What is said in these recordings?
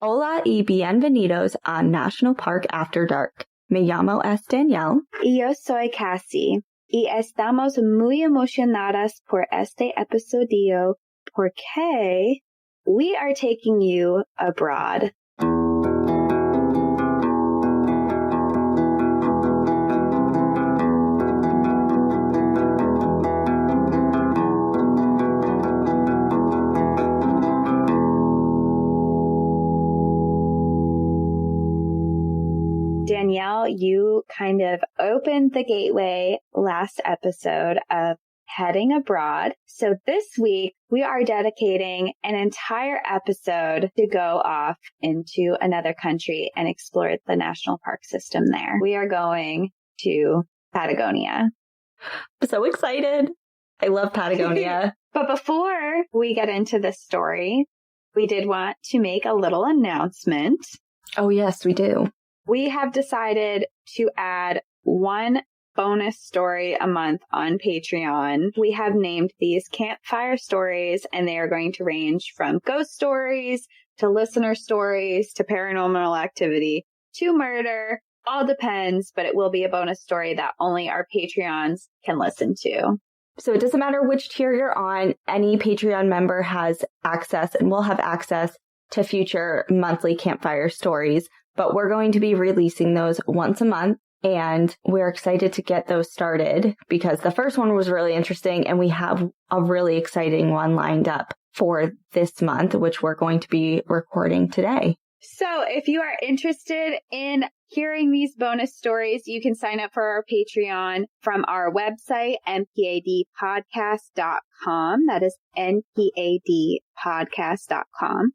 Hola y bienvenidos a National Park After Dark. Me llamo es Danielle. Y yo soy Cassie. Y estamos muy emocionadas por este episodio porque we are taking you abroad. Danielle, you kind of opened the gateway last episode of heading abroad. So this week we are dedicating an entire episode to go off into another country and explore the national park system there. We are going to Patagonia. I'm so excited. I love Patagonia. But before we get into this story, we did want to make a little announcement. Oh, yes, we do. We have decided to add one bonus story a month on Patreon. We have named these campfire stories, and they are going to range from ghost stories to listener stories to paranormal activity to murder. All depends, but it will be a bonus story that only our Patreons can listen to. So it doesn't matter which tier you're on. Any Patreon member has access and will have access to future monthly campfire stories. But we're going to be releasing those once a month, and we're excited to get those started because the first one was really interesting, and we have a really exciting one lined up for this month, which we're going to be recording today. So if you are interested in hearing these bonus stories, you can sign up for our Patreon from our website, npadpodcast.com. That is npadpodcast.com.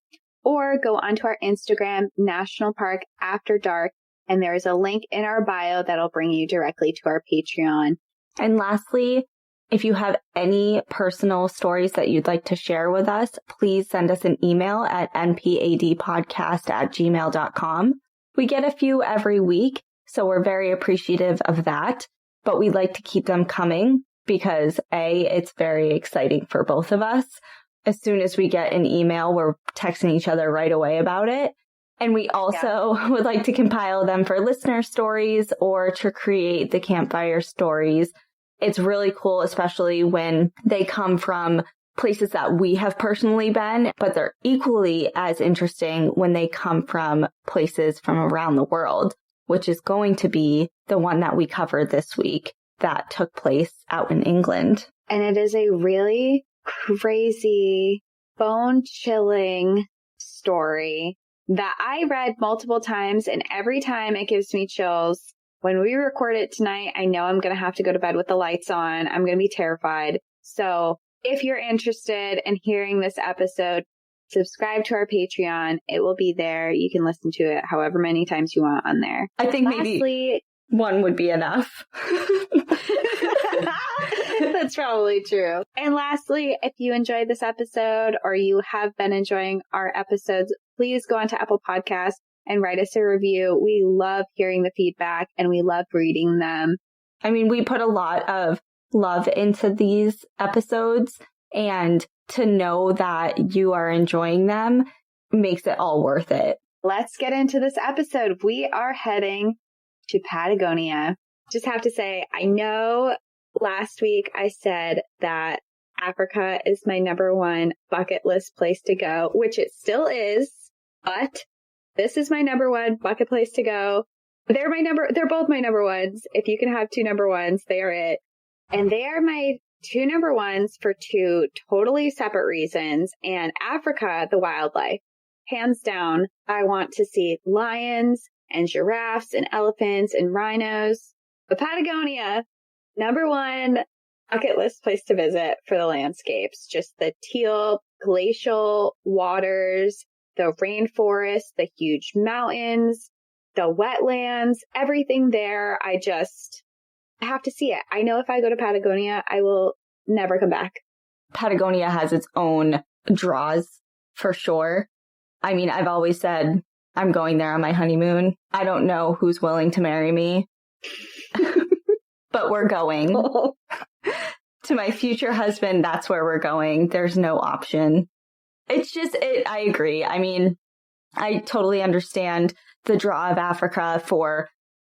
Or go onto our Instagram, National Park After Dark, and there is a link in our bio that'll bring you directly to our Patreon. And lastly, if you have any personal stories that you'd like to share with us, please send us an email at npadpodcast@gmail.com. We get a few every week, so we're very appreciative of that, but we'd like to keep them coming because A, it's very exciting for both of us. As soon as we get an email, we're texting each other right away about it. And we also would like to compile them for listener stories or to create the campfire stories. It's really cool, especially when they come from places that we have personally been, but they're equally as interesting when they come from places from around the world, which is going to be the one that we covered this week that took place out in England. And it is a really crazy, bone-chilling story that I read multiple times, and every time it gives me chills. When we record it tonight, I know I'm going to have to go to bed with the lights on. I'm going to be terrified. So if you're interested in hearing this episode, subscribe to our Patreon. It will be there. You can listen to it however many times you want on there. I think maybe one would be enough. That's probably true. And lastly, if you enjoyed this episode or you have been enjoying our episodes, please go onto Apple Podcasts and write us a review. We love hearing the feedback and we love reading them. I mean, we put a lot of love into these episodes, and to know that you are enjoying them makes it all worth it. Let's get into this episode. We are heading to Patagonia. Just have to say, I know last week I said that Africa is my number one bucket list place to go, which it still is, but this is my number one bucket place to go. They're both my number ones. If you can have two number ones, they are it. And they are my two number ones for two totally separate reasons. And Africa, the wildlife, hands down, I want to see lions and giraffes and elephants and rhinos. But Patagonia, number one bucket list place to visit for the landscapes. Just the teal glacial waters, the rainforest, the huge mountains, the wetlands, everything there. I have to see it. I know if I go to Patagonia, I will never come back. Patagonia has its own draws for sure. I mean, I've always said I'm going there on my honeymoon. I don't know who's willing to marry me, but we're going. To my future husband, that's where we're going. There's no option. It's just, I agree. I mean, I totally understand the draw of Africa for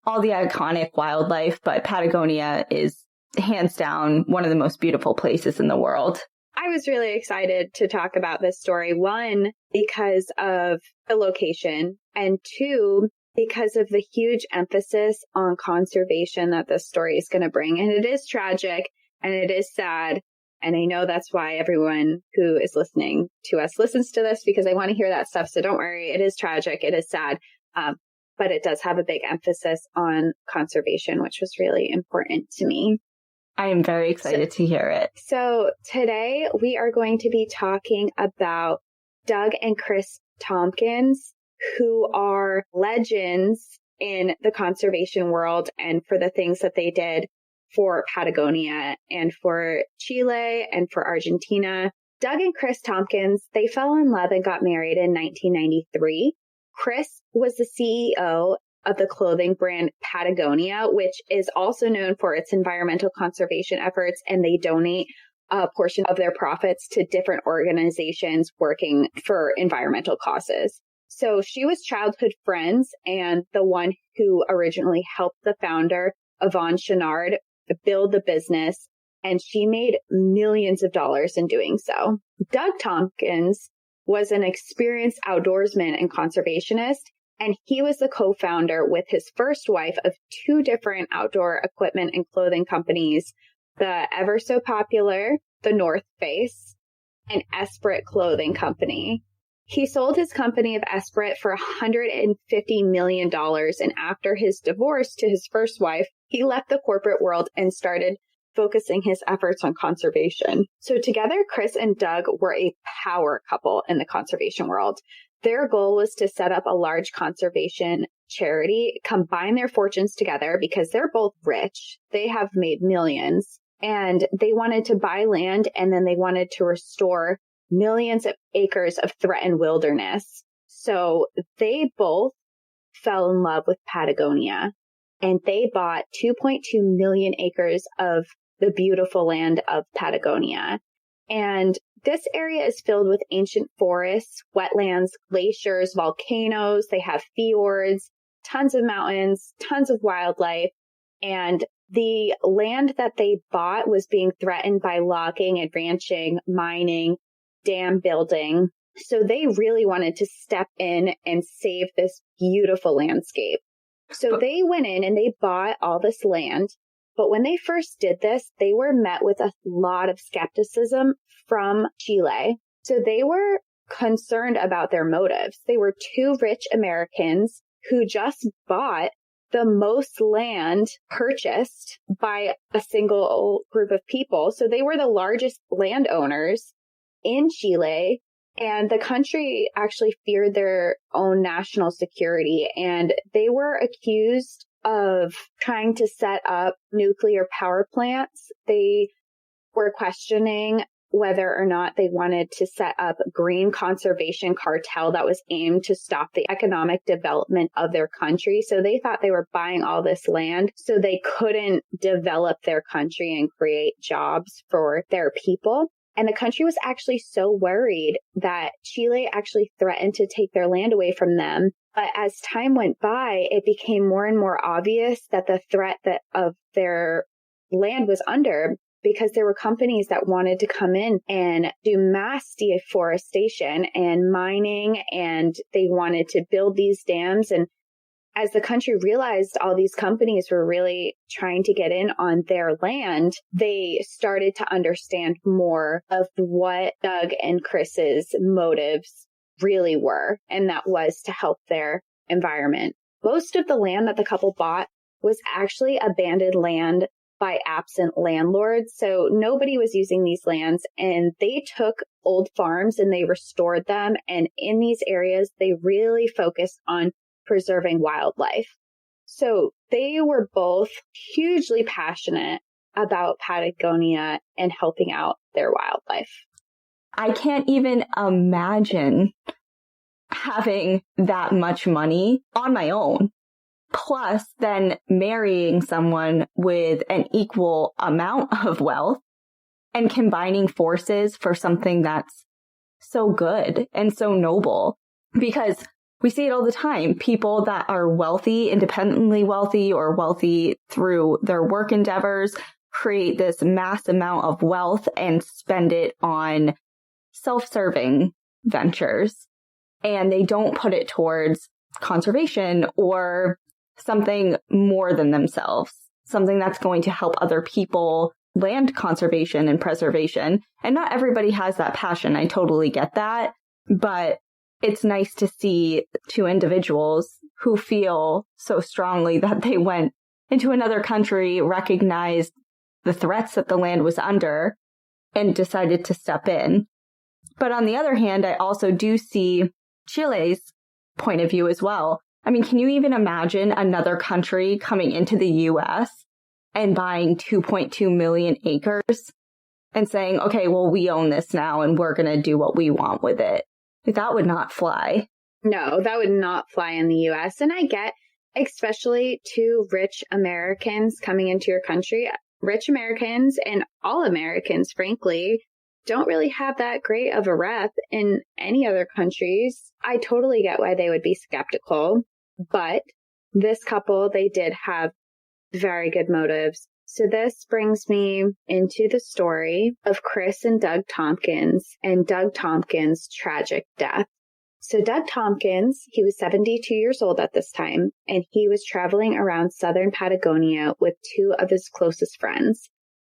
all the iconic wildlife, but Patagonia is hands down one of the most beautiful places in the world. I was really excited to talk about this story. One, because of the location, and two, because of the huge emphasis on conservation that this story is going to bring. And it is tragic and it is sad. And I know that's why everyone who is listening to us listens to this, because I want to hear that stuff. So don't worry. It is tragic. It is sad. But it does have a big emphasis on conservation, which was really important to me. I am very excited to hear it. So today we are going to be talking about Doug and Kris Tompkins, who are legends in the conservation world and for the things that they did for Patagonia and for Chile and for Argentina. Doug and Kris Tompkins, they fell in love and got married in 1993. Kris was the CEO of the clothing brand Patagonia, which is also known for its environmental conservation efforts, and they donate a portion of their profits to different organizations working for environmental causes. So she was childhood friends and the one who originally helped the founder, Yvon Chouinard, build the business, and she made millions of dollars in doing so. Doug Tompkins was an experienced outdoorsman and conservationist, and he was the co-founder with his first wife of two different outdoor equipment and clothing companies, the ever so popular, the North Face, and Esprit Clothing Company. He sold his company of Esprit for $150 million, and after his divorce to his first wife, he left the corporate world and started focusing his efforts on conservation. So together, Kris and Doug were a power couple in the conservation world. Their goal was to set up a large conservation charity, combine their fortunes together because they're both rich. They have made millions, and they wanted to buy land, and then they wanted to restore millions of acres of threatened wilderness. So they both fell in love with Patagonia, and they bought 2.2 million acres of the beautiful land of Patagonia. And this area is filled with ancient forests, wetlands, glaciers, volcanoes. They have fjords, tons of mountains, tons of wildlife. And the land that they bought was being threatened by logging and ranching, mining, dam building. So they really wanted to step in and save this beautiful landscape. So they went in and they bought all this land. But when they first did this, they were met with a lot of skepticism from Chile. So they were concerned about their motives. They were two rich Americans who just bought the most land purchased by a single group of people. So they were the largest landowners in Chile, and the country actually feared their own national security, and they were accused of trying to set up nuclear power plants. They were questioning whether or not they wanted to set up a green conservation cartel that was aimed to stop the economic development of their country. So they thought they were buying all this land so they couldn't develop their country and create jobs for their people. And the country was actually so worried that Chile actually threatened to take their land away from them. But as time went by, it became more and more obvious that the threat of their land was under, because there were companies that wanted to come in and do mass deforestation and mining, and they wanted to build these dams. And as the country realized all these companies were really trying to get in on their land, they started to understand more of what Doug and Kris's motives really were, and that was to help their environment. Most of the land that the couple bought was actually abandoned land by absent landlords. So nobody was using these lands, and they took old farms and they restored them. And in these areas, they really focused on preserving wildlife. So they were both hugely passionate about Patagonia and helping out their wildlife. I can't even imagine having that much money on my own, plus then marrying someone with an equal amount of wealth and combining forces for something that's so good and so noble. Because We see it all the time. People that are wealthy, independently wealthy, or wealthy through their work endeavors create this mass amount of wealth and spend it on self-serving ventures. And they don't put it towards conservation or something more than themselves, something that's going to help other people, land conservation and preservation. And not everybody has that passion. I totally get that. But it's nice to see two individuals who feel so strongly that they went into another country, recognized the threats that the land was under, and decided to step in. But on the other hand, I also do see Chile's point of view as well. I mean, can you even imagine another country coming into the U.S. and buying 2.2 million acres and saying, okay, well, we own this now and we're going to do what we want with it? Like, that would not fly. No, that would not fly in the U.S. And I get, especially two rich Americans coming into your country, rich Americans and all Americans, frankly, don't really have that great of a rep in any other countries. I totally get why they would be skeptical, but this couple, they did have very good motives. So this brings me into the story of Kris and Doug Tompkins and Doug Tompkins' tragic death. So Doug Tompkins, he was 72 years old at this time, and he was traveling around southern Patagonia with two of his closest friends.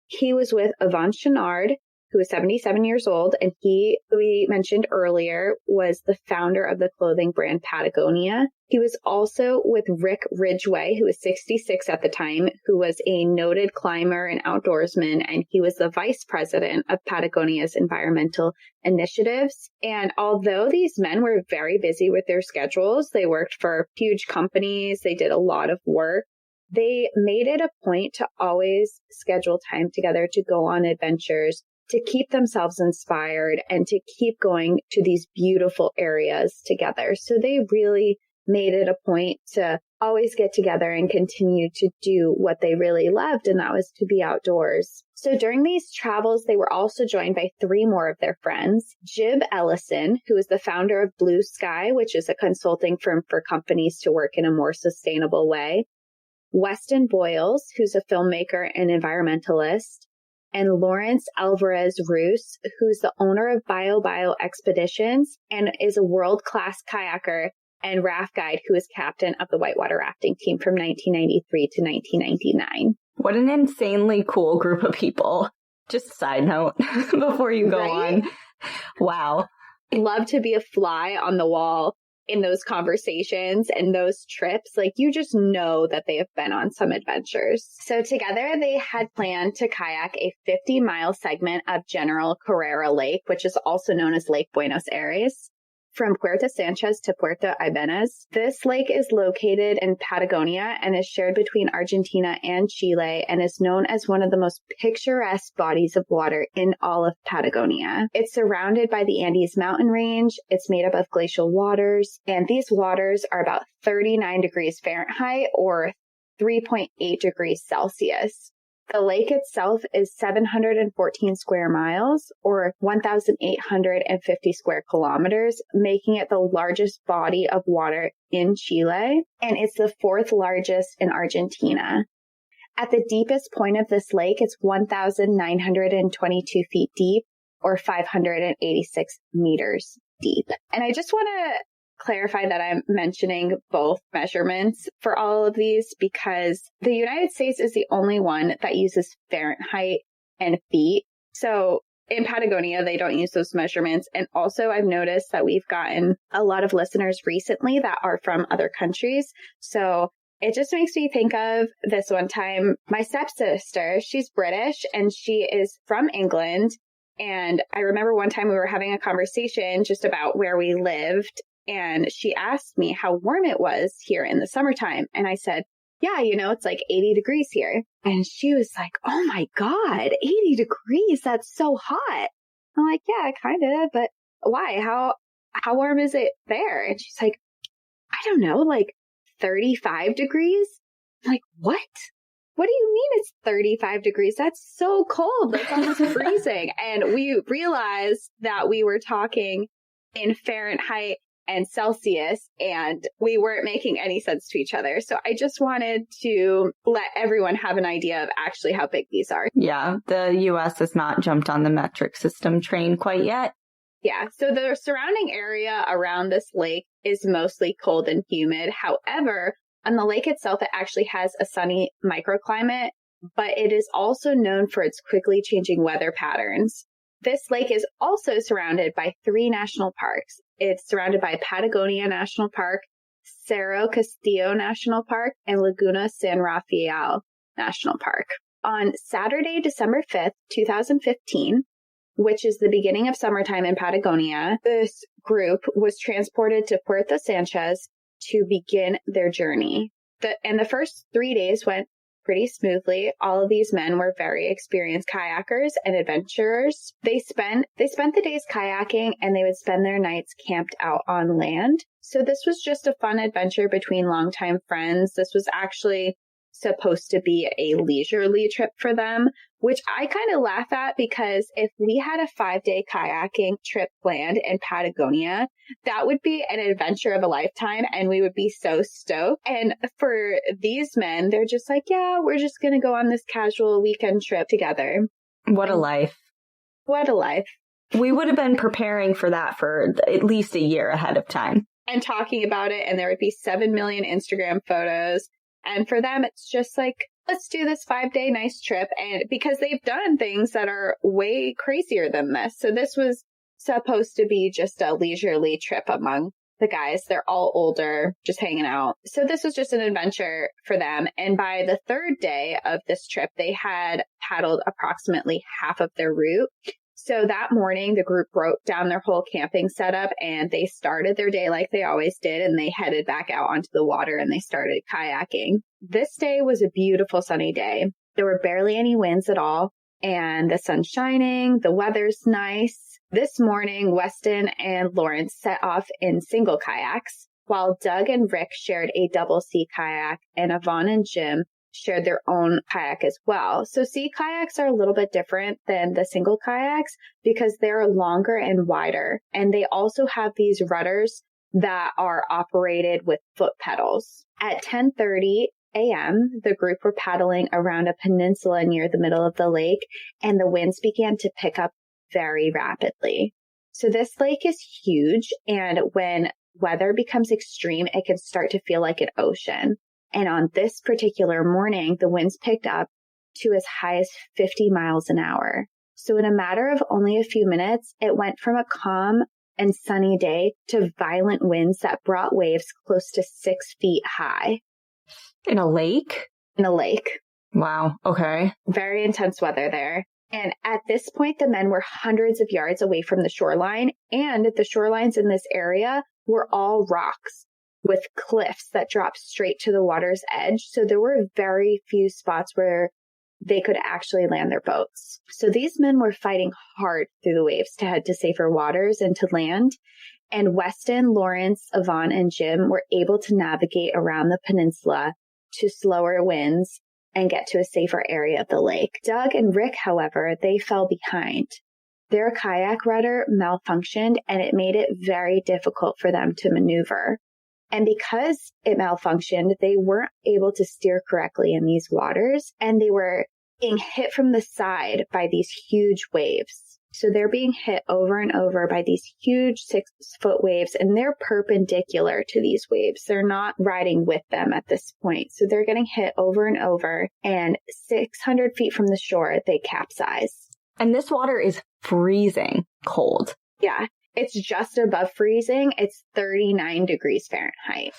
He was with Yvon Chouinard, who was 77 years old, and he, who we mentioned earlier, was the founder of the clothing brand Patagonia. He was also with Rick Ridgway, who was 66 at the time, who was a noted climber and outdoorsman, and he was the vice president of Patagonia's environmental initiatives. And although these men were very busy with their schedules, they worked for huge companies, they did a lot of work, they made it a point to always schedule time together to go on adventures, to keep themselves inspired, and to keep going to these beautiful areas together. So they really made it a point to always get together and continue to do what they really loved, and that was to be outdoors. So during these travels, they were also joined by three more of their friends. Jib Ellison, who is the founder of Blue Sky, which is a consulting firm for companies to work in a more sustainable way. Weston Boyles, who's a filmmaker and environmentalist. And Lawrence Alvarez Roos, who's the owner of Bio Expeditions and is a world-class kayaker and raft guide who is captain of the whitewater rafting team from 1993 to 1999. What an insanely cool group of people. Just a side note before you go on. Wow. I'd love to be a fly on the wall in those conversations and those trips. Like, you just know that they have been on some adventures. So together they had planned to kayak a 50-mile segment of General Carrera Lake, which is also known as Lake Buenos Aires, from Puerto Sanchez to Puerto Ibanez. This lake is located in Patagonia and is shared between Argentina and Chile and is known as one of the most picturesque bodies of water in all of Patagonia. It's surrounded by the Andes mountain range. It's made up of glacial waters, and these waters are about 39 degrees Fahrenheit or 3.8 degrees Celsius. The lake itself is 714 square miles or 1,850 square kilometers, making it the largest body of water in Chile, and it's the fourth largest in Argentina. At the deepest point of this lake, it's 1,922 feet deep or 586 meters deep. And I just want to clarify that I'm mentioning both measurements for all of these because the United States is the only one that uses Fahrenheit and feet. So in Patagonia, they don't use those measurements. And also I've noticed that we've gotten a lot of listeners recently that are from other countries. So it just makes me think of this one time. My stepsister, she's British and she is from England. And I remember one time we were having a conversation just about where we lived. And she asked me how warm it was here in the summertime. And I said, yeah, it's like 80 degrees here. And she was like, oh my God, 80 degrees. That's so hot. I'm like, yeah, kind of. But why? How warm is it there? And she's like, I don't know, like 35 degrees. I'm like, what? What do you mean it's 35 degrees? That's so cold. That's almost freezing. And we realized that we were talking in Fahrenheit and Celsius, and we weren't making any sense to each other. So I just wanted to let everyone have an idea of actually how big these are. Yeah, the US has not jumped on the metric system train quite yet. Yeah, so the surrounding area around this lake is mostly cold and humid. However, on the lake itself, it actually has a sunny microclimate, but it is also known for its quickly changing weather patterns. This lake is also surrounded by 3 national parks. It's surrounded by Patagonia National Park, Cerro Castillo National Park, and Laguna San Rafael National Park. On Saturday, December 5th, 2015, which is the beginning of summertime in Patagonia, this group was transported to Puerto Sanchez to begin their journey. The first 3 days went pretty smoothly. All of these men were very experienced kayakers and adventurers. They spent the days kayaking, and they would spend their nights camped out on land. So this was just a fun adventure between longtime friends. This was actually supposed to be a leisurely trip for them, which I kind of laugh at, because if we had a 5-day kayaking trip planned in Patagonia, that would be an adventure of a lifetime, and we would be so stoked. And for these men, they're just like, yeah, we're just going to go on this casual weekend trip together. What a life. What a life. We would have been preparing for that for at least a year ahead of time. And talking about it, and there would be 7 million Instagram photos. And for them, it's just like, let's do this 5-day nice trip. And because they've done things that are way crazier than this. So this was supposed to be just a leisurely trip among the guys. They're all older, just hanging out. So this was just an adventure for them. And by the 3rd day of this trip, they had paddled approximately half of their route. So that morning, the group broke down their whole camping setup, and they started their day like they always did, and they headed back out onto the water and they started kayaking. This day was a beautiful sunny day. There were barely any winds at all, and the sun's shining, the weather's nice. This morning, Weston and Lawrence set off in single kayaks, while Doug and Rick shared a double sea kayak, and Yvonne and Jim shared their own kayak as well. So sea kayaks are a little bit different than the single kayaks because they're longer and wider. And they also have these rudders that are operated with foot pedals. At 10:30 a.m., the group were paddling around a peninsula near the middle of the lake, and the winds began to pick up very rapidly. So this lake is huge, and when weather becomes extreme, it can start to feel like an ocean. And on this particular morning, the winds picked up to as high as 50 miles an hour. So in a matter of only a few minutes, it went from a calm and sunny day to violent winds that brought waves close to 6 feet high. In a lake? In a lake. Wow. Okay. Very intense weather there. And at this point, the men were hundreds of yards away from the shoreline, and the shorelines in this area were all rocks with cliffs that dropped straight to the water's edge. So there were very few spots where they could actually land their boats. So these men were fighting hard through the waves to head to safer waters and to land. And Weston, Lawrence, Yvonne, and Jim were able to navigate around the peninsula to slower winds and get to a safer area of the lake. Doug and Rick, however, they fell behind. Their kayak rudder malfunctioned, and it made it very difficult for them to maneuver. And because it malfunctioned, they weren't able to steer correctly in these waters, and they were being hit from the side by these huge waves. So they're being hit over and over by these huge 6-foot waves, and they're perpendicular to these waves. They're not riding with them at this point. So they're getting hit over and over, and 600 feet from the shore, they capsize. And this water is freezing cold. Yeah. It's just above freezing. It's 39 degrees Fahrenheit.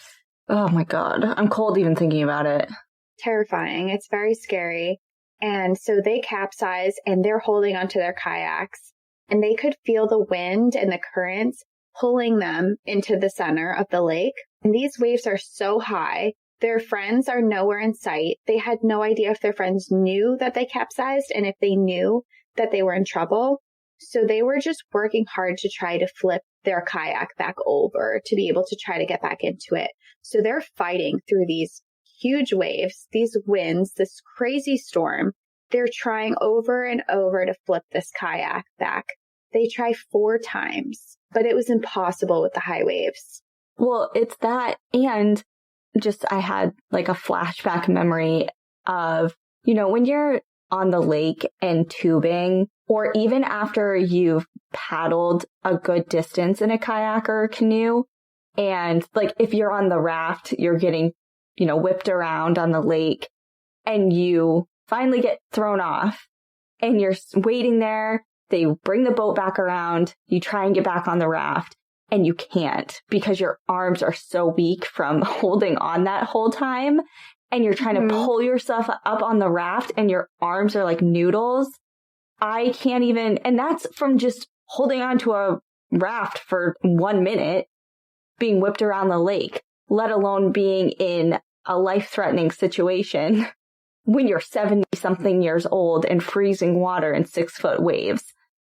Oh my God. I'm cold even thinking about it. Terrifying. It's very scary. And so they capsize, and they're holding onto their kayaks, and they could feel the wind and the currents pulling them into the center of the lake. And these waves are so high. Their friends are nowhere in sight. They had no idea if their friends knew that they capsized and if they knew that they were in trouble. So they were just working hard to try to flip their kayak back over to be able to try to get back into it. So they're fighting through these huge waves, these winds, this crazy storm. They're trying over and over to flip this kayak back. They try 4 times, but it was impossible with the high waves. Well, it's that. And just I had like a flashback memory of, when you're on the lake and tubing, or even after you've paddled a good distance in a kayak or a canoe, and like if you're on the raft, you're getting, whipped around on the lake, and you finally get thrown off and you're waiting there. They bring the boat back around. You try and get back on the raft and you can't because your arms are so weak from holding on that whole time. And you're trying to pull yourself up on the raft and your arms are like noodles. I can't even, and that's from just holding onto a raft for 1 minute, being whipped around the lake, let alone being in a life-threatening situation when you're 70-something years old and freezing water in 6-foot waves.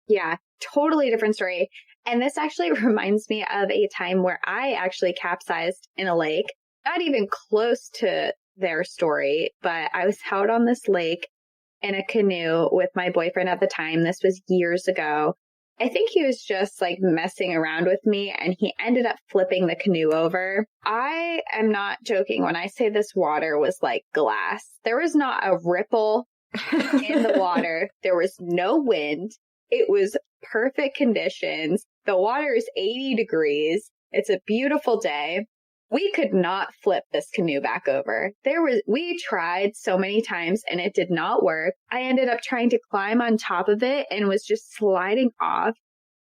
Yeah, totally different story. And this actually reminds me of a time where I actually capsized in a lake, not even close to their story, but I was out on this lake in a canoe with my boyfriend at the time. This was years ago. I think he was just like messing around with me and he ended up flipping the canoe over. I am not joking when I say this water was like glass. There was not a ripple in the water. There was no wind. It was perfect conditions. The water is 80 degrees. It's a beautiful day. We could not flip this canoe back over. We tried so many times and it did not work. I ended up trying to climb on top of it and was just sliding off.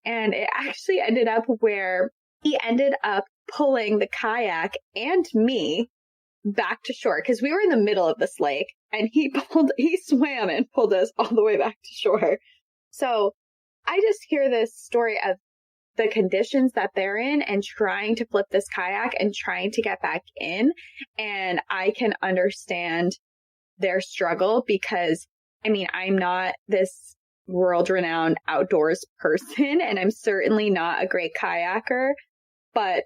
And it actually ended up where he ended up pulling the kayak and me back to shore because we were in the middle of this lake and he swam and pulled us all the way back to shore. So I just hear this story of the conditions that they're in and trying to flip this kayak and trying to get back in. And I can understand their struggle because, I'm not this world-renowned outdoors person, and I'm certainly not a great kayaker, but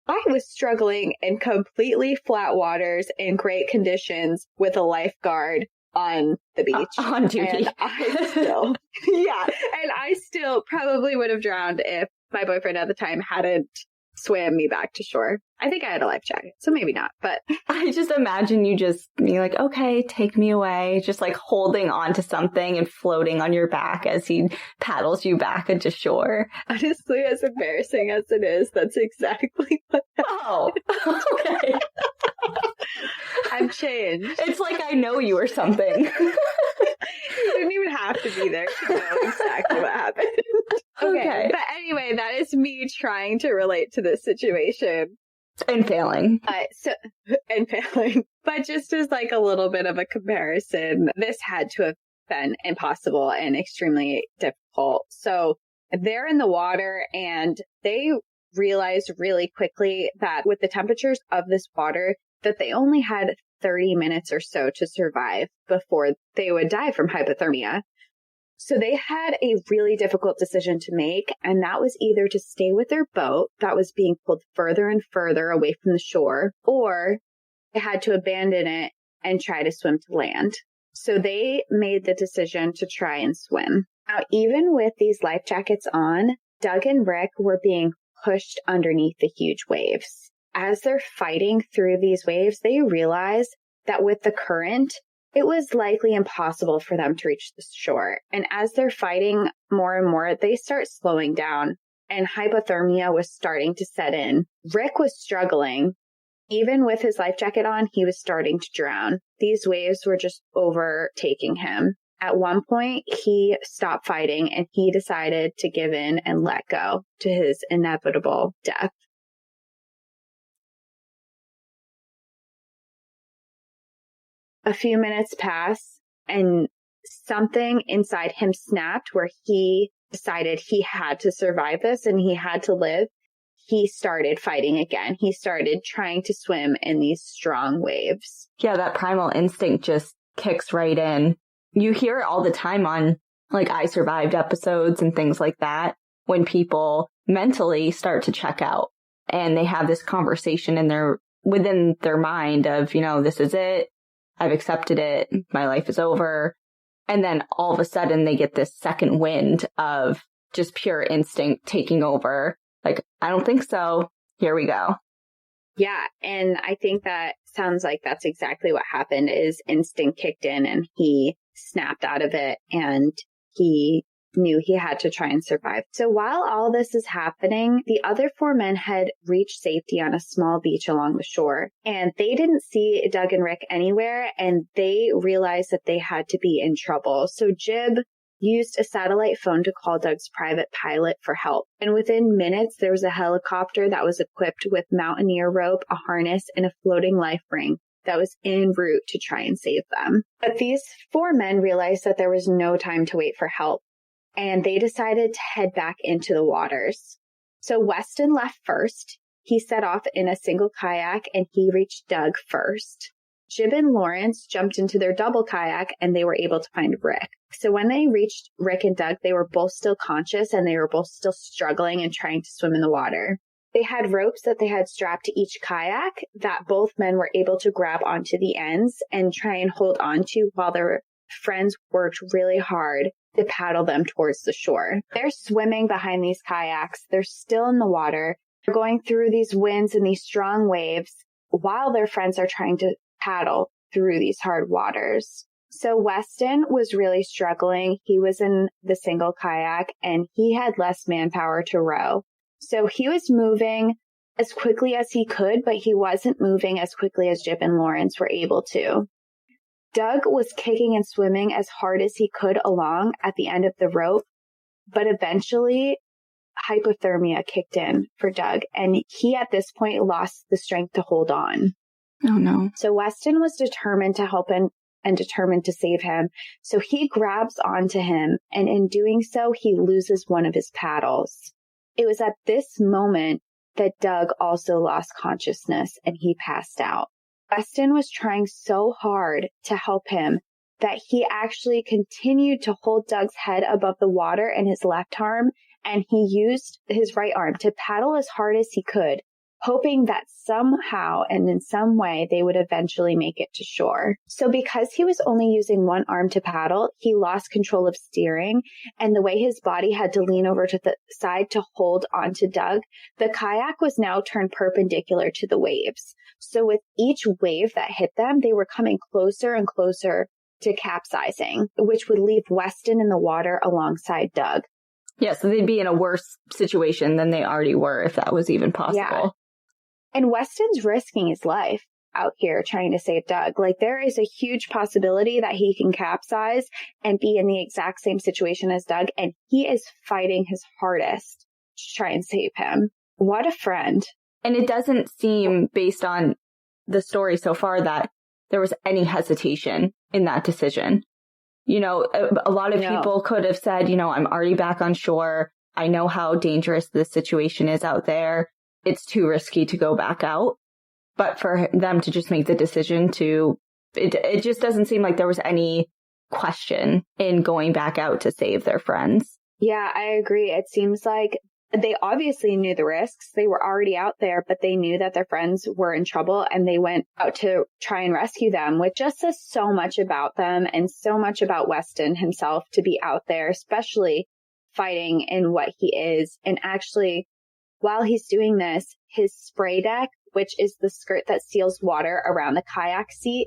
I was struggling in completely flat waters in great conditions with a lifeguard on the beach. On duty. And I still probably would have drowned if my boyfriend at the time hadn't swam me back to shore. I think I had a life jacket, so maybe not, but I just imagine you just being like, okay, take me away, just like holding on to something and floating on your back as he paddles you back into shore. Honestly, as embarrassing as it is, that's exactly what happened. Oh, okay. I've changed. It's like I know you or something. You didn't even have to be there to know exactly what happened. Okay. But anyway, that is me trying to relate to this situation. And failing. But just as like a little bit of a comparison, this had to have been impossible and extremely difficult. So they're in the water and they realized really quickly that with the temperatures of this water, that they only had 30 minutes or so to survive before they would die from hypothermia. So they had a really difficult decision to make, and that was either to stay with their boat that was being pulled further and further away from the shore, or they had to abandon it and try to swim to land. So they made the decision to try and swim. Now, even with these life jackets on, Doug and Rick were being pushed underneath the huge waves. As they're fighting through these waves, they realize that with the current, it was likely impossible for them to reach the shore. And as they're fighting more and more, they start slowing down and hypothermia was starting to set in. Rick was struggling. Even with his life jacket on, he was starting to drown. These waves were just overtaking him. At one point, he stopped fighting and he decided to give in and let go to his inevitable death. A few minutes pass and something inside him snapped where he decided he had to survive this and he had to live. He started fighting again. He started trying to swim in these strong waves. Yeah, that primal instinct just kicks right in. You hear it all the time on like I Survived episodes and things like that when people mentally start to check out and they have this conversation within their mind of, this is it. I've accepted it. My life is over. And then all of a sudden they get this second wind of just pure instinct taking over. Like, I don't think so. Here we go. Yeah. And I think that sounds like that's exactly what happened is instinct kicked in and he snapped out of it and he knew he had to try and survive. So while all this is happening, the other four men had reached safety on a small beach along the shore, and they didn't see Doug and Rick anywhere, and they realized that they had to be in trouble. So Jib used a satellite phone to call Doug's private pilot for help. And within minutes, there was a helicopter that was equipped with mountaineer rope, a harness, and a floating life ring that was en route to try and save them. But these four men realized that there was no time to wait for help, and they decided to head back into the waters. So Weston left first. He set off in a single kayak, and he reached Doug first. Jib and Lawrence jumped into their double kayak, and they were able to find Rick. So when they reached Rick and Doug, they were both still conscious, and they were both still struggling and trying to swim in the water. They had ropes that they had strapped to each kayak that both men were able to grab onto the ends and try and hold onto while their friends worked really hard to paddle them towards the shore. They're swimming behind these kayaks. They're still in the water. They're going through these winds and these strong waves while their friends are trying to paddle through these hard waters. So Weston was really struggling. He was in the single kayak and he had less manpower to row. So he was moving as quickly as he could, but he wasn't moving as quickly as Jib and Lawrence were able to. Doug was kicking and swimming as hard as he could along at the end of the rope, but eventually hypothermia kicked in for Doug, and he at this point lost the strength to hold on. Oh no. So Weston was determined to help him and determined to save him. So he grabs onto him, and in doing so, he loses one of his paddles. It was at this moment that Doug also lost consciousness and he passed out. Weston was trying so hard to help him that he actually continued to hold Doug's head above the water in his left arm, and he used his right arm to paddle as hard as he could, hoping that somehow and in some way they would eventually make it to shore. So because he was only using one arm to paddle, he lost control of steering, and the way his body had to lean over to the side to hold onto Doug, the kayak was now turned perpendicular to the waves. So with each wave that hit them, they were coming closer and closer to capsizing, which would leave Weston in the water alongside Doug. Yeah, so they'd be in a worse situation than they already were, if that was even possible. Yeah. And Weston's risking his life out here trying to save Doug. Like, there is a huge possibility that he can capsize and be in the exact same situation as Doug, and he is fighting his hardest to try and save him. What a friend. And it doesn't seem, based on the story so far, that there was any hesitation in that decision. You know, a lot of people could have said, you know, I'm already back on shore. I know how dangerous this situation is out there. It's too risky to go back out. But for them to just make the decision to, it just doesn't seem like there was any question in going back out to save their friends. Yeah, I agree. It seems like they obviously knew the risks. They were already out there, but they knew that their friends were in trouble and they went out to try and rescue them, which just says so much about them and so much about Weston himself to be out there, especially fighting in what he is. And actually, while he's doing this, his spray deck, which is the skirt that seals water around the kayak seat,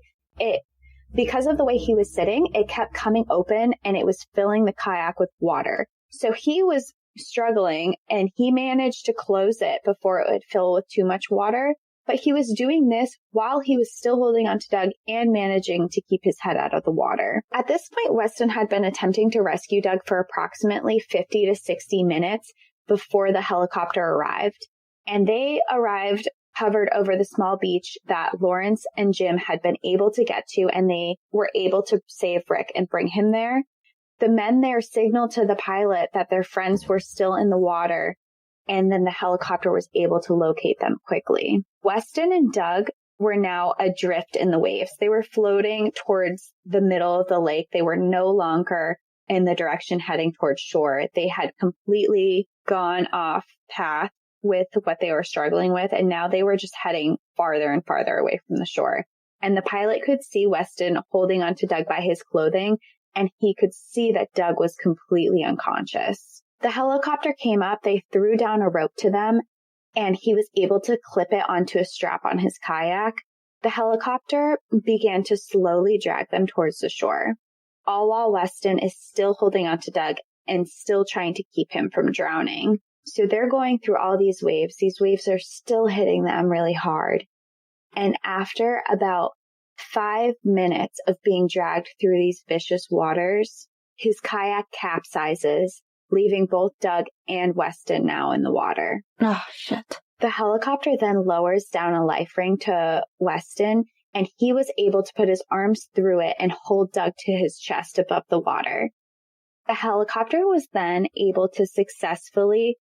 because of the way he was sitting, it kept coming open and it was filling the kayak with water. So he was struggling and he managed to close it before it would fill with too much water. But he was doing this while he was still holding onto Doug and managing to keep his head out of the water. At this point, Weston had been attempting to rescue Doug for approximately 50 to 60 minutes before the helicopter arrived. And they arrived hovered over the small beach that Lawrence and Jim had been able to get to, and they were able to save Rick and bring him there. The men there signaled to the pilot that their friends were still in the water, and then the helicopter was able to locate them quickly. Weston and Doug were now adrift in the waves. They were floating towards the middle of the lake. They were no longer in the direction heading towards shore. They had completely gone off path with what they were struggling with, and now they were just heading farther and farther away from the shore. And the pilot could see Weston holding onto Doug by his clothing, and he could see that Doug was completely unconscious. The helicopter came up, they threw down a rope to them, and he was able to clip it onto a strap on his kayak. The helicopter began to slowly drag them towards the shore, all while Weston is still holding on to Doug and still trying to keep him from drowning. So they're going through all these waves. These waves are still hitting them really hard. And after about 5 minutes of being dragged through these vicious waters, his kayak capsizes, leaving both Doug and Weston now in the water. Oh, shit. The helicopter then lowers down a life ring to Weston, and he was able to put his arms through it and hold Doug to his chest above the water. The helicopter was then able to successfully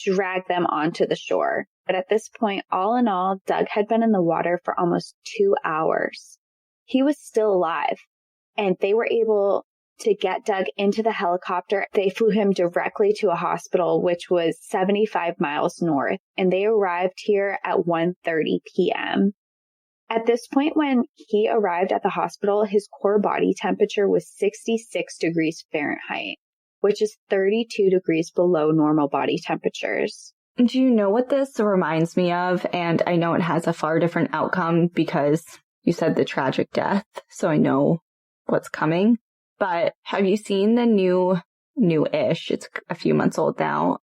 drag them onto the shore. But at this point, all in all, Doug had been in the water for almost 2 hours. He was still alive, and they were able to get Doug into the helicopter. They flew him directly to a hospital, which was 75 miles north, and they arrived here at 1:30 p.m. At this point, when he arrived at the hospital, his core body temperature was 66 degrees Fahrenheit, which is 32 degrees below normal body temperatures. Do you know what this reminds me of? And I know it has a far different outcome because you said the tragic death, so I know what's coming. But have you seen the new-ish, it's a few months old now,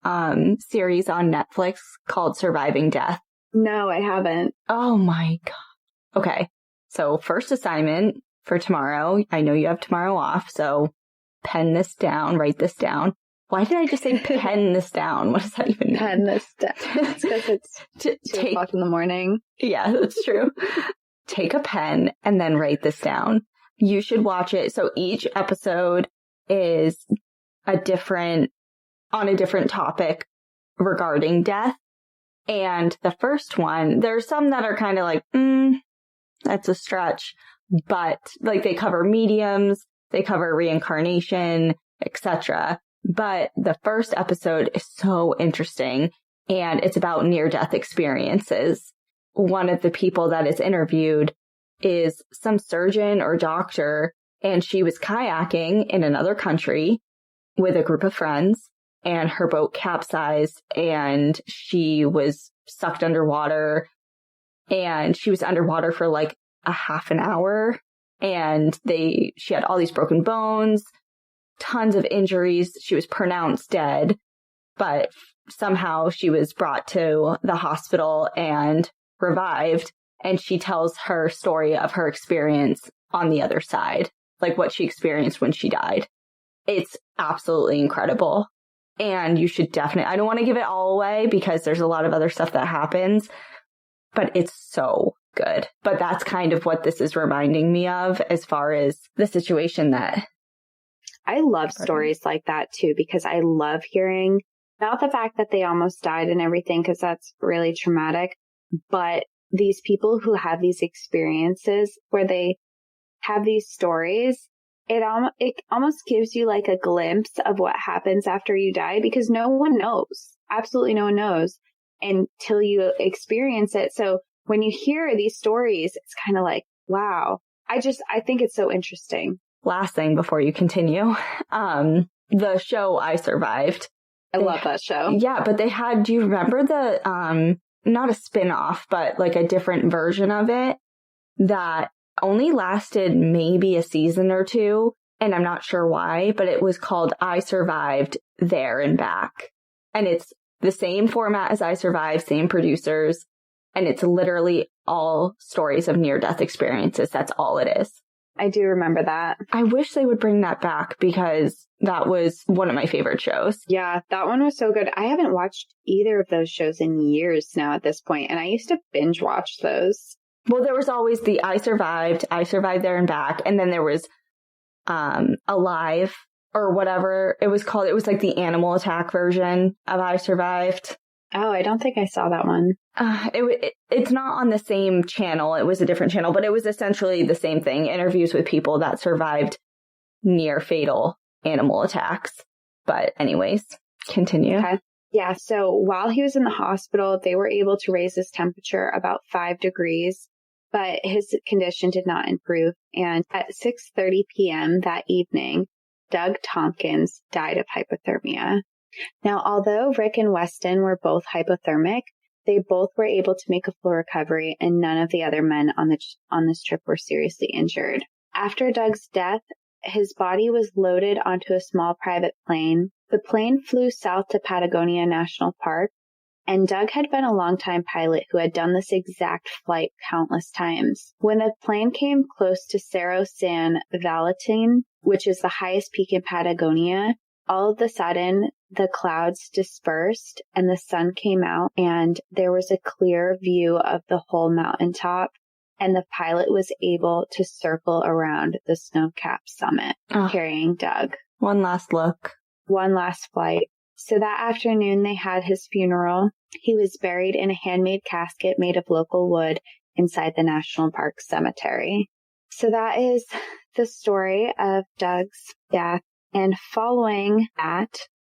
series on Netflix called Surviving Death? No, I haven't. Oh my God. Okay. So first assignment for tomorrow. I know you have tomorrow off, so pen this down, write this down. Why did I just say pen this down? What does that even mean? Pen this down. It's because it's 2 o'clock in the morning. Yeah, that's true. Take a pen and then write this down. You should watch it. So each episode is on a different topic regarding death. And the first one, there's some that are kind of like, that's a stretch. But like they cover mediums, they cover reincarnation, etc. But the first episode is so interesting, and it's about near-death experiences. One of the people that is interviewed is some surgeon or doctor, and she was kayaking in another country with a group of friends, and her boat capsized, and she was sucked underwater, and she was underwater for like a half an hour, and she had all these broken bones, tons of injuries. She was pronounced dead, but somehow she was brought to the hospital and revived. And she tells her story of her experience on the other side, like what she experienced when she died. It's absolutely incredible. And you should definitely, I don't want to give it all away because there's a lot of other stuff that happens, but it's so good. But that's kind of what this is reminding me of as far as the situation that I love stories like that too, because I love hearing not the fact that they almost died and everything, because that's really traumatic, but these people who have these experiences where they have these stories, it almost gives you like a glimpse of what happens after you die, because no one knows. Absolutely no one knows until you experience it. So when you hear these stories, it's kind of like, wow, I think it's so interesting. Last thing before you continue, the show I Survived. I love that show. Yeah, but they had, do you remember the, not a spin-off, but like a different version of it that only lasted maybe a season or two, and I'm not sure why, but it was called I Survived There and Back. And it's the same format as I Survived, same producers, and it's literally all stories of near-death experiences. That's all it is. I do remember that. I wish they would bring that back because that was one of my favorite shows. Yeah, that one was so good. I haven't watched either of those shows in years now at this point, and I used to binge watch those. Well, there was always the I Survived There and Back, and then there was Alive or whatever it was called. It was like the animal attack version of I Survived. Oh, I don't think I saw that one. It's not on the same channel. It was a different channel, but it was essentially the same thing. Interviews with people that survived near fatal animal attacks. But anyways, continue. Okay. Yeah. So while he was in the hospital, they were able to raise his temperature about 5 degrees, but his condition did not improve. And at 6:30 p.m. that evening, Doug Tompkins died of hypothermia. Now, although Rick and Weston were both hypothermic, They both were able to make a full recovery, and none of the other men on this trip were seriously injured. After Doug's death, his body was loaded onto a small private plane. The plane flew south to Patagonia National Park, and Doug had been a longtime pilot who had done this exact flight countless times. When the plane came close to Cerro San Valentin, which is the highest peak in Patagonia, all of a sudden the clouds dispersed and the sun came out, and there was a clear view of the whole mountaintop, and the pilot was able to circle around the snow-capped summit carrying Doug. One last look. One last flight. So that afternoon they had his funeral. He was buried in a handmade casket made of local wood inside the National Park Cemetery. So that is the story of Doug's death. And following that,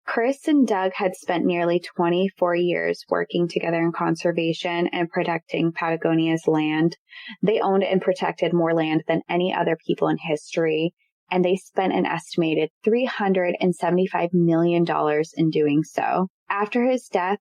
Kris and Doug had spent nearly 24 years working together in conservation and protecting Patagonia's land. They owned and protected more land than any other people in history, and they spent an estimated $375 million in doing so. After his death,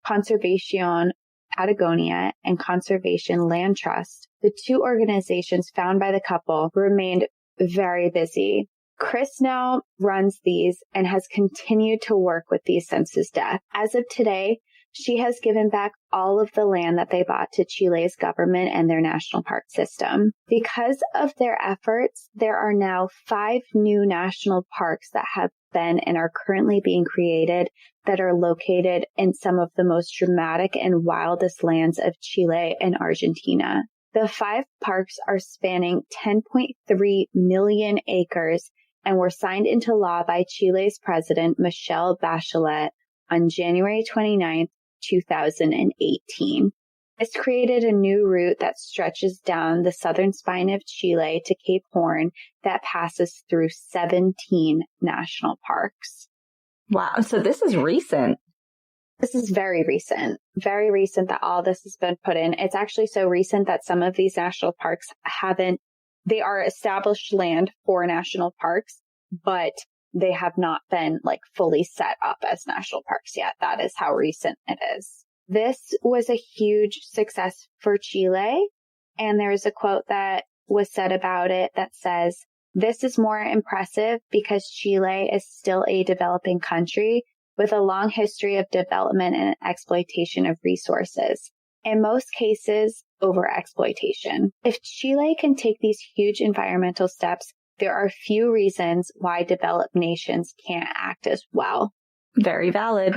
Conservación Patagonia and Conservation Land Trust, the two organizations founded by the couple, remained very busy. Kris now runs these and has continued to work with these since his death. As of today, she has given back all of the land that they bought to Chile's government and their national park system. Because of their efforts, there are now 5 new national parks that have been and are currently being created that are located in some of the most dramatic and wildest lands of Chile and Argentina. The 5 parks are spanning 10.3 million acres and were signed into law by Chile's President Michelle Bachelet on January 29, 2018. This created a new route that stretches down the southern spine of Chile to Cape Horn that passes through 17 national parks. Wow, so this is recent. This is very recent that all this has been put in. It's actually so recent that some of these national parks they are established land for national parks, but they have not been fully set up as national parks yet. That is how recent it is. This was a huge success for Chile. And there's a quote that was said about it that says, "This is more impressive because Chile is still a developing country with a long history of development and exploitation of resources. In most cases, overexploitation. If Chile can take these huge environmental steps, there are few reasons why developed nations can't act as well." Very valid.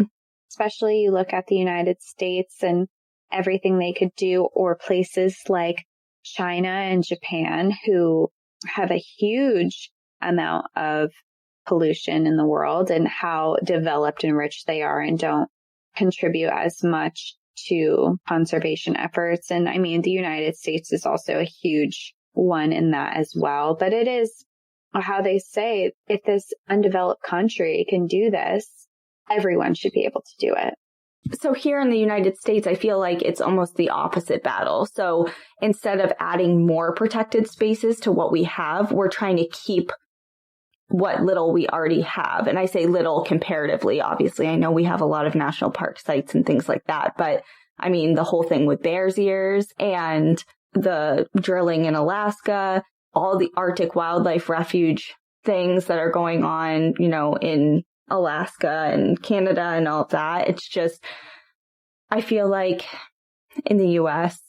Especially you look at the United States and everything they could do, or places like China and Japan, who have a huge amount of pollution in the world, and how developed and rich they are and don't contribute as much to conservation efforts. And I mean, the United States is also a huge one in that as well. But it is how they say, if this undeveloped country can do this, everyone should be able to do it. So here in the United States, I feel like it's almost the opposite battle. So instead of adding more protected spaces to what we have, we're trying to keep what little we already have. And I say little comparatively, obviously. I know we have a lot of national park sites and things like that. But I mean, the whole thing with Bears Ears and the drilling in Alaska, all the Arctic Wildlife Refuge things that are going on, in Alaska and Canada and all of that. It's just, I feel like in the US,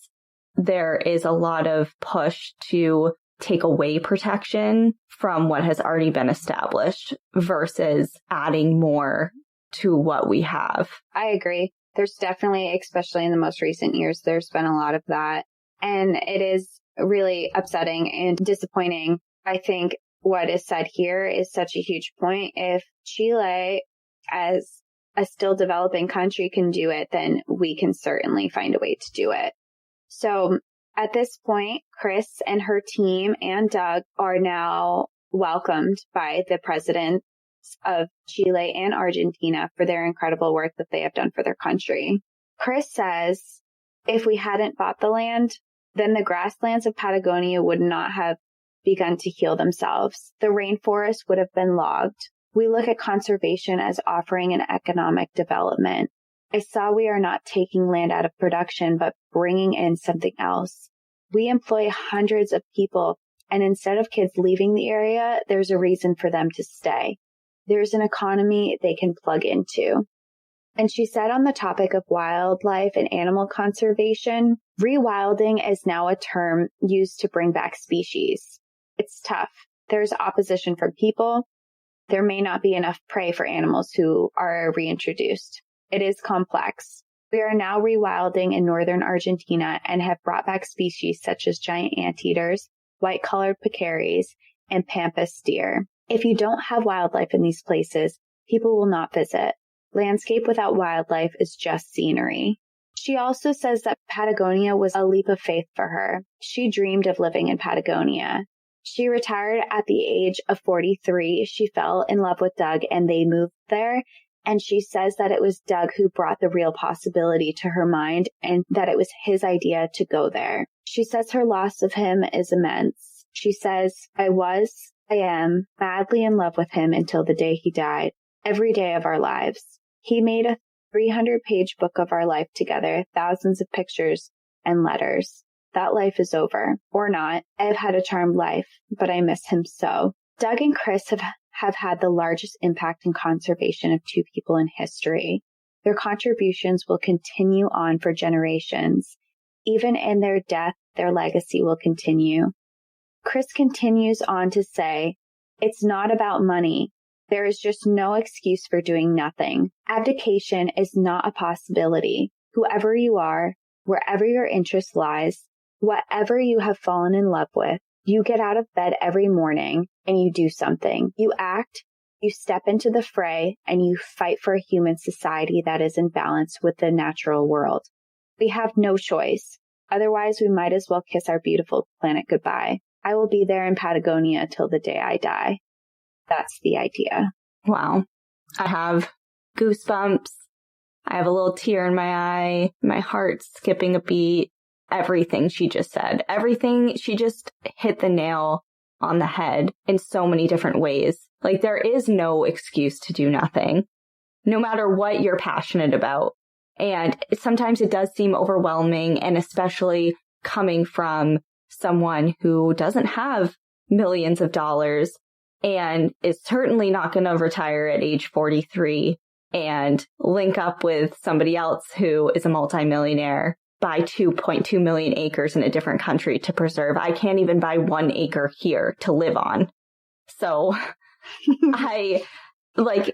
there is a lot of push to take away protection from what has already been established versus adding more to what we have. I agree. There's definitely, especially in the most recent years, there's been a lot of that. And it is really upsetting and disappointing. I think what is said here is such a huge point. If Chile, as a still developing country, can do it, then we can certainly find a way to do it. So at this point, Kris and her team and Doug are now welcomed by the presidents of Chile and Argentina for their incredible work that they have done for their country. Kris says, if we hadn't bought the land, then the grasslands of Patagonia would not have begun to heal themselves. The rainforest would have been logged. We look at conservation as offering an economic development. I saw we are not taking land out of production, but bringing in something else. We employ hundreds of people, and instead of kids leaving the area, there's a reason for them to stay. There's an economy they can plug into. And she said on the topic of wildlife and animal conservation, rewilding is now a term used to bring back species. It's tough. There's opposition from people. There may not be enough prey for animals who are reintroduced. It is complex. We are now rewilding in northern Argentina and have brought back species such as giant anteaters, white-collared peccaries, and pampas deer. If you don't have wildlife in these places, people will not visit. Landscape without wildlife is just scenery. She also says that Patagonia was a leap of faith for her. She dreamed of living in Patagonia. She retired at the age of 43. She fell in love with Doug and they moved there. And she says that it was Doug who brought the real possibility to her mind and that it was his idea to go there. She says her loss of him is immense. She says, I am madly in love with him until the day he died, every day of our lives. He made a 300-page book of our life together, thousands of pictures and letters. That life is over. Or not. I have had a charmed life, but I miss him so. Doug and Kris have had the largest impact in conservation of two people in history. Their contributions will continue on for generations. Even in their death, their legacy will continue. Kris continues on to say, it's not about money. There is just no excuse for doing nothing. Abdication is not a possibility. Whoever you are, wherever your interest lies, whatever you have fallen in love with, you get out of bed every morning and you do something. You act, you step into the fray, and you fight for a human society that is in balance with the natural world. We have no choice. Otherwise, we might as well kiss our beautiful planet goodbye. I will be there in Patagonia till the day I die. That's the idea. Wow. I have goosebumps. I have a little tear in my eye. My heart's skipping a beat. Everything she just said. Everything, she just hit the nail on the head in so many different ways. Like, there is no excuse to do nothing, no matter what you're passionate about. And sometimes it does seem overwhelming, and especially coming from someone who doesn't have millions of dollars and is certainly not going to retire at age 43 and link up with somebody else who is a multimillionaire, buy 2.2 million acres in a different country to preserve. I can't even buy 1 acre here to live on. So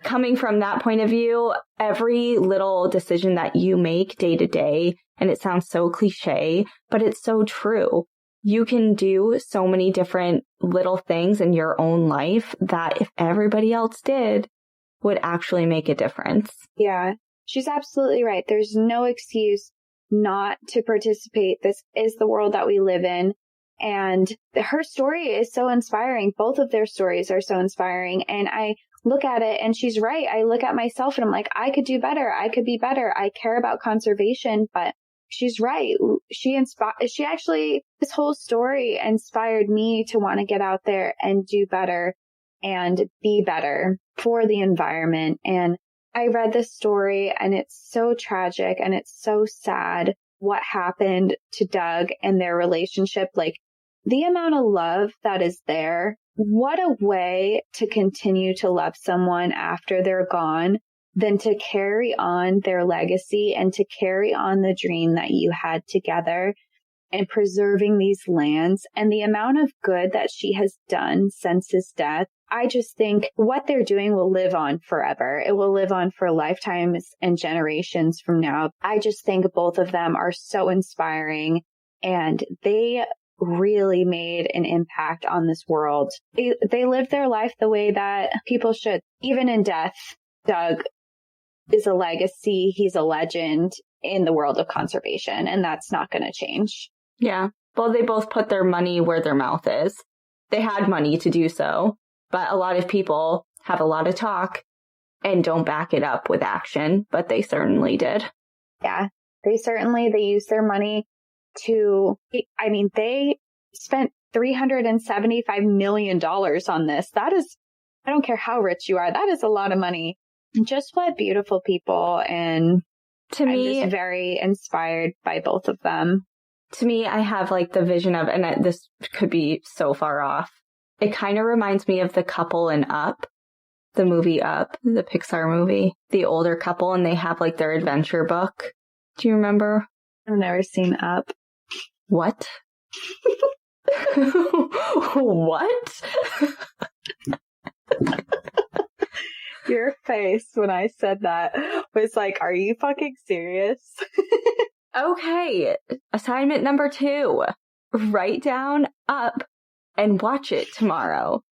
coming from that point of view, every little decision that you make day to day, and it sounds so cliche, but it's so true. You can do so many different little things in your own life that if everybody else did, would actually make a difference. Yeah, she's absolutely right. There's no excuse not to participate. This is the world that we live in. And her story is so inspiring. Both of their stories are so inspiring. And I look at it and she's right. I look at myself and I'm like, I could do better. I could be better. I care about conservation, but she's right. This whole story inspired me to want to get out there and do better and be better for the environment. And I read this story and it's so tragic and it's so sad what happened to Doug and their relationship. Like, the amount of love that is there. What a way to continue to love someone after they're gone than to carry on their legacy and to carry on the dream that you had together and preserving these lands, and the amount of good that she has done since his death. I just think what they're doing will live on forever. It will live on for lifetimes and generations from now. I just think both of them are so inspiring, and they really made an impact on this world. They lived their life the way that people should. Even in death, Doug is a legacy. He's a legend in the world of conservation, and that's not going to change. Yeah. Well, they both put their money where their mouth is. They had money to do so, but a lot of people have a lot of talk and don't back it up with action, but they certainly did. Yeah, they used their money they spent $375 million on this. That is, I don't care how rich you are, that is a lot of money. Just what beautiful people. And To me, I'm just very inspired by both of them. To me, I have like the vision of, and this could be so far off. It kind of reminds me of the couple in Up, the movie Up, the Pixar movie, the older couple, and they have like their adventure book. Do you remember? I've never seen Up. What? What? Your face when I said that was like, are you fucking serious? Okay. Assignment number 2. Write down Up and watch it tomorrow.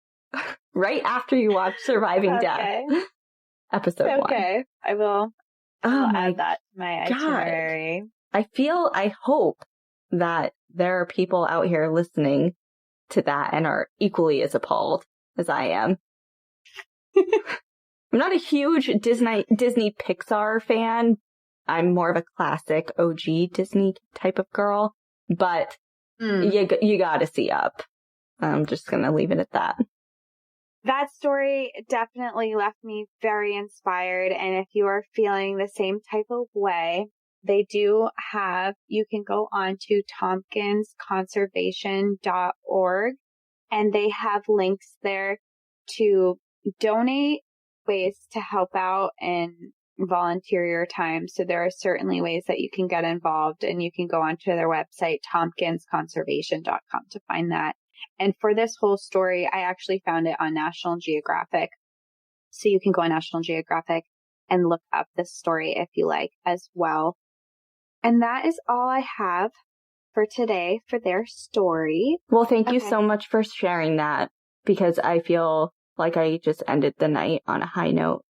Right after you watch Surviving Death. Episode 1. Okay. I will. I'll add that to my itinerary. I hope that there are people out here listening to that and are equally as appalled as I am. I'm not a huge Disney Pixar fan. I'm more of a classic OG Disney type of girl, but you gotta see Up. I'm just gonna leave it at that. That story definitely left me very inspired. And if you are feeling the same type of way, they do have, you can go on to tompkinsconservation.org and they have links there to donate, ways to help out, and volunteer your time. So there are certainly ways that you can get involved, and you can go onto their website, tompkinsconservation.com, to find that. And for this whole story, I actually found it on National Geographic. So you can go on National Geographic and look up this story if you like as well. And that is all I have for today for their story. Well, thank you so much for sharing that, because I feel like I just ended the night on a high note.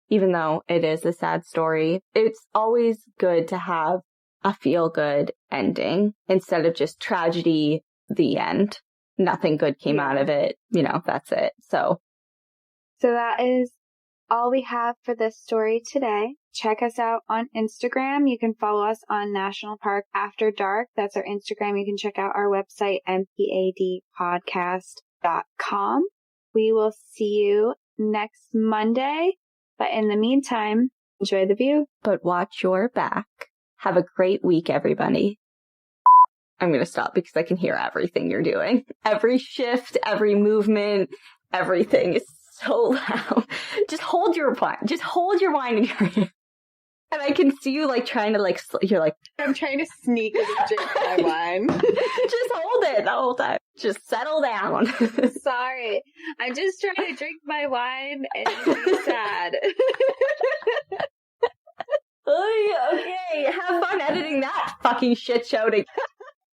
Even though it is a sad story, it's always good to have a feel-good ending instead of just tragedy, the end. Nothing good came out of it. You know, that's it. So that is all we have for this story today. Check us out on Instagram. You can follow us on National Park After Dark. That's our Instagram. You can check out our website, mpadpodcast.com. We will see you next Monday. But in the meantime, enjoy the view. But watch your back. Have a great week, everybody. I'm going to stop because I can hear everything you're doing. Every shift, every movement, everything is so loud. Just hold your wine. Just hold your wine in your hand. And I can see you like trying to like, you're like, I'm trying to sneak and drink my wine. Just hold it the whole time. Just settle down. Sorry. I'm just trying to drink my wine and be sad. Okay, have fun editing that fucking shit show together.